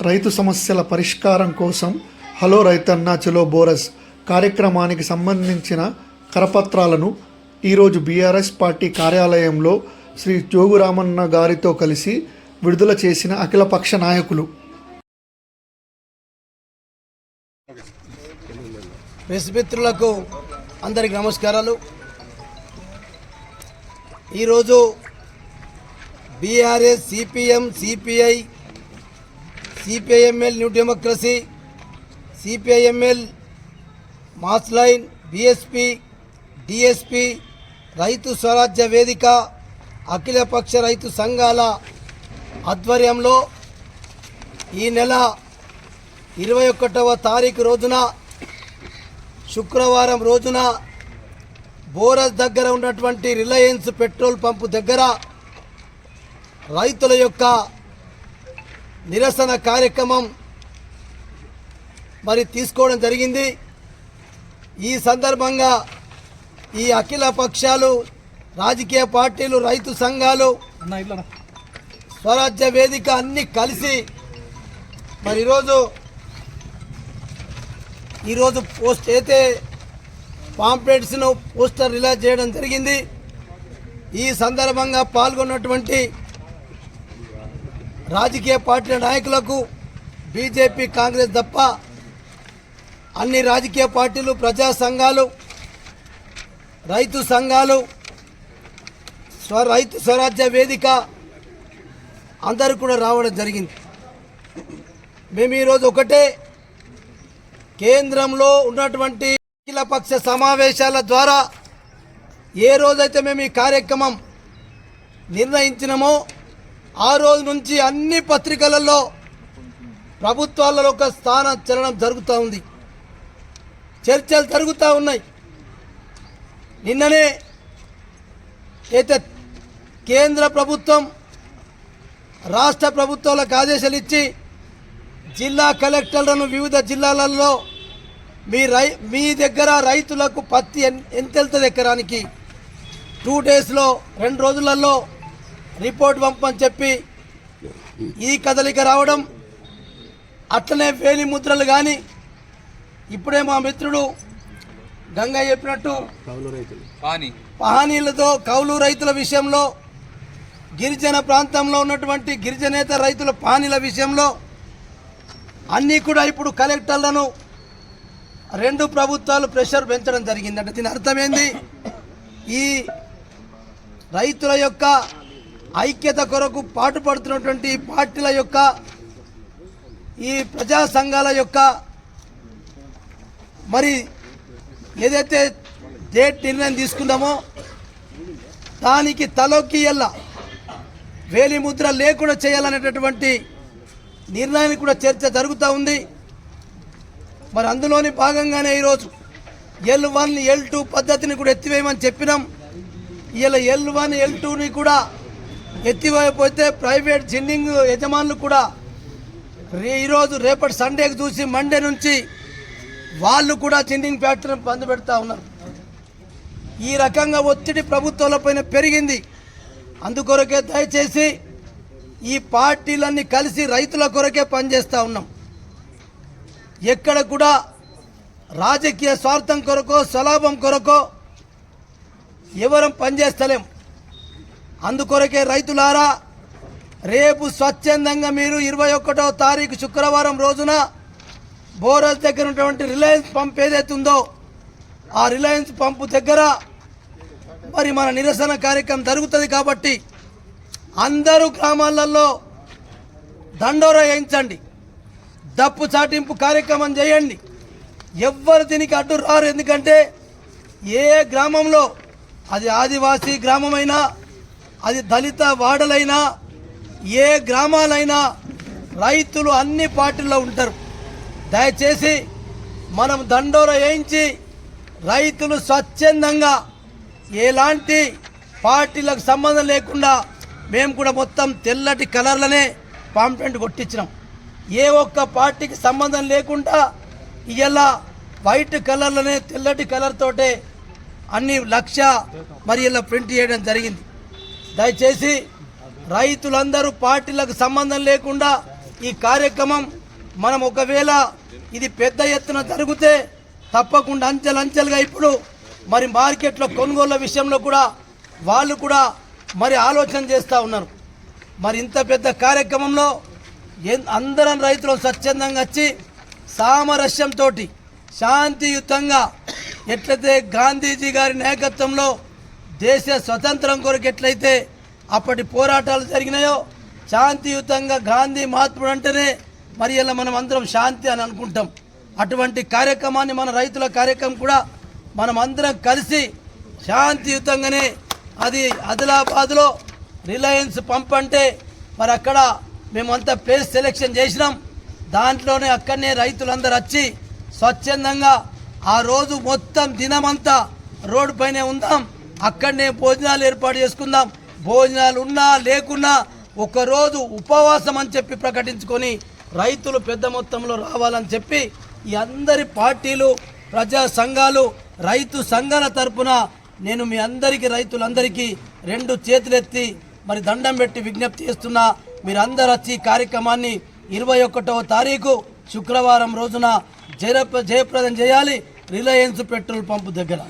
రైతు సమస్యల పరిష్కారం కోసం హలో రైతన్న చలో బోరస్ కార్యక్రమానికి సంబంధించిన కరపత్రాలను ఈరోజు బీఆర్ఎస్ పార్టీ కార్యాలయంలో శ్రీ జోగురామన్న గారితో కలిసి విడుదల చేసిన అఖిలపక్ష నాయకులు. ప్రెస్ మిత్రులకు అందరికి నమస్కారాలు. ఈరోజు BRS, CPM, CPI, CPIML new democracy, CPIML mass line, BSP, DSP, రైతు స్వరాజ్య వేదిక, అఖిలపక్ష రైతు సంఘాల ఆధ్వర్యంలో ఈ నెల 21వ తారీఖు రోజున శుక్రవారం రోజున బోరస్ దగ్గర ఉన్నటువంటి రిలయన్స్ పెట్రోల్ పంపు దగ్గర రైతుల యొక్క నిరసన కార్యక్రమం తీసుకోవడం జరిగింది. ఈ సందర్భంగా ఈ అఖిల పక్షాలు, రాజకీయ పార్టీలు, రైతు సంఘాలు, స్వరాజ్య వేదిక అన్నీ కలిసి ఈరోజు పోస్ట్ అయితే పాంప్లెట్స్ను పోస్టర్ రిలీజ్ చేయడం జరిగింది. ఈ సందర్భంగా పాల్గొన్నటువంటి రాజకీయ పార్టీల నాయకులకు, బీజేపీ, కాంగ్రెస్ తప్ప అన్ని రాజకీయ పార్టీలు, ప్రజా సంఘాలు, రైతు సంఘాలు, రైతు స్వరాజ్య వేదిక అందరూ కూడా రావడం జరిగింది. మేము ఈరోజు ఒకటే, కేంద్రంలో ఉన్నటువంటి అఖిలపక్ష సమావేశాల ద్వారా ఏ రోజైతే మేము ఈ కార్యక్రమం నిర్ణయించినామో ఆ రోజు నుంచి అన్ని పత్రికలలో ప్రభుత్వాలలో ఒక స్థాన చలనం జరుగుతూ ఉంది, చర్చలు జరుగుతూ ఉన్నాయి. నిన్ననే అయితే కేంద్ర ప్రభుత్వం రాష్ట్ర ప్రభుత్వాలకు ఆదేశాలు ఇచ్చి జిల్లా కలెక్టర్లను వివిధ జిల్లాలలో మీ దగ్గర రైతులకు పత్తి ఎంత వెళ్తుంది ఎకరానికి 2 డేస్లో 2 రోజులలో రిపోర్ట్ పంపని చెప్పి ఈ కదలిక రావడం, అట్లనే వేలి ముద్రలు కానీ ఇప్పుడే మా మిత్రుడు గంగ చెప్పినట్టు పహానీలతో కౌలు రైతుల విషయంలో, గిరిజన ప్రాంతంలో ఉన్నటువంటి గిరిజనేతర రైతుల పహానీల విషయంలో అన్నీ కూడా ఇప్పుడు కలెక్టర్లను 2 ప్రభుత్వాలు ప్రెషర్ పెంచడం జరిగిందంటే దీని అర్థమైంది, ఈ రైతుల యొక్క ఐక్యత కొరకు పాటుపడుతున్నటువంటి పార్టీల యొక్క, ఈ ప్రజా సంఘాల యొక్క ఏదైతే డేట్ నిర్ణయం తీసుకుందామో దానికి తలొక్కి వేలి ముద్ర లేకుండా చేయాలనేటటువంటి నిర్ణయానికి కూడా చర్చ జరుగుతూ ఉంది. అందులోని భాగంగానే ఈరోజు L1, L2 పద్ధతిని కూడా ఎత్తివేయమని చెప్పినాం. ఇలా L1, L2ని కూడా ఎత్తివేయకపోతే ప్రైవేట్ జిన్నింగ్ యజమానులు కూడా ఈరోజు రేపటి సండేకి చూసి మండే నుంచి వాళ్ళు కూడా జిన్నింగ్ ఫ్యాక్టరీని బంద్ పెడతా ఉన్నారు. ఈ రకంగా ఒత్తిడి ప్రభుత్వాలపైన పెరిగింది. అందుకొరకే దయచేసి ఈ పార్టీలన్నీ కలిసి రైతుల కొరకే పనిచేస్తూ ఉన్నాం. ఎక్కడ కూడా రాజకీయ స్వార్థం కొరకో, స్వలాభం కొరకో ఎవరం పనిచేస్తలేం. అందుకొరకే రైతులారా, రేపు స్వచ్ఛందంగా మీరు 21వ తారీఖు శుక్రవారం రోజున బోరస్ దగ్గర ఉన్నటువంటి రిలయన్స్ పంప్ ఏదైతే ఉందో ఆ రిలయన్స్ పంపు దగ్గర మన నిరసన కార్యక్రమం జరుగుతుంది. కాబట్టి అందరూ గ్రామాలలో దండోరా వేయించండి, దప్పు చాటింపు కార్యక్రమం చేయండి. ఎవ్వరు దీనికి అడ్డు రారు. ఎందుకంటే ఏ గ్రామంలో, అది ఆదివాసీ గ్రామమైనా, అది దళిత వాడలైనా, ఏ గ్రామాలైనా రైతులు అన్ని పార్టీల్లో ఉంటారు. దయచేసి మనం దండోరా వేయించి రైతులు స్వచ్ఛందంగా ఎలాంటి పార్టీలకు సంబంధం లేకుండా మేము కూడా మొత్తం తెల్లటి కలర్లనే పాంప్లెంట్ కొట్టించినాం. ఏ ఒక్క పార్టీకి సంబంధం లేకుండా ఇలా వైట్ కలర్లనే, తెల్లటి కలర్ తోటే అన్ని లక్ష ఇలా ప్రింట్ చేయడం జరిగింది. దయచేసి రైతులందరూ పార్టీలకు సంబంధం లేకుండా ఈ కార్యక్రమం మనం ఒకవేళ ఇది పెద్ద ఎత్తున జరిగితే తప్పకుండా అంచెలంచెలుగా ఇప్పుడు మరి మార్కెట్లో కొనుగోళ్ల విషయంలో కూడా వాళ్ళు కూడా మరి ఆలోచన చేస్తూ ఉన్నారు. మరి ఇంత పెద్ద కార్యక్రమంలో అందరం రైతులు స్వచ్ఛందంగా వచ్చి సామరస్యంతో శాంతియుతంగా ఎట్లయితే గాంధీజీ గారి నాయకత్వంలో దేశ స్వతంత్రం కొరకు ఎట్లయితే అప్పటి పోరాటాలు జరిగినాయో శాంతియుతంగా గాంధీ మహాత్ముడు అంటేనే మరి ఇలా మనం అందరం శాంతి అని అనుకుంటాం. అటువంటి కార్యక్రమాన్ని మన రైతుల కార్యక్రమం కూడా మనం అందరం కలిసి శాంతియుతంగానే అది ఆదిలాబాద్లో రిలయన్స్ పంప్ అంటే మరి అక్కడ మేమంతా ప్లేస్ సెలెక్షన్ చేసినాం. దాంట్లోనే అక్కడనే రైతులందరూ వచ్చి స్వచ్ఛందంగా ఆ రోజు మొత్తం దినమంతా రోడ్డు పైనే ఉందాం, అక్కడనే భోజనాలు ఏర్పాటు చేసుకుందాం. భోజనాలు ఉన్నా లేకున్నా ఒకరోజు ఉపవాసం అని చెప్పి ప్రకటించుకొని రైతులు పెద్ద మొత్తంలో రావాలని చెప్పి ఈ అందరి పార్టీలు ప్రజా సంఘాలు రైతు సంఘాల తరపున నేను మీ అందరికీ రైతులందరికీ 2 చేతులెత్తి మరి దండం పెట్టి విజ్ఞప్తి చేస్తున్నా. మీరందరూ వచ్చి కార్యక్రమాన్ని 21వ తారీఖు శుక్రవారం రోజున జయప్రదం చేయాలి రిలయన్స్ పెట్రోల్ పంపు దగ్గర.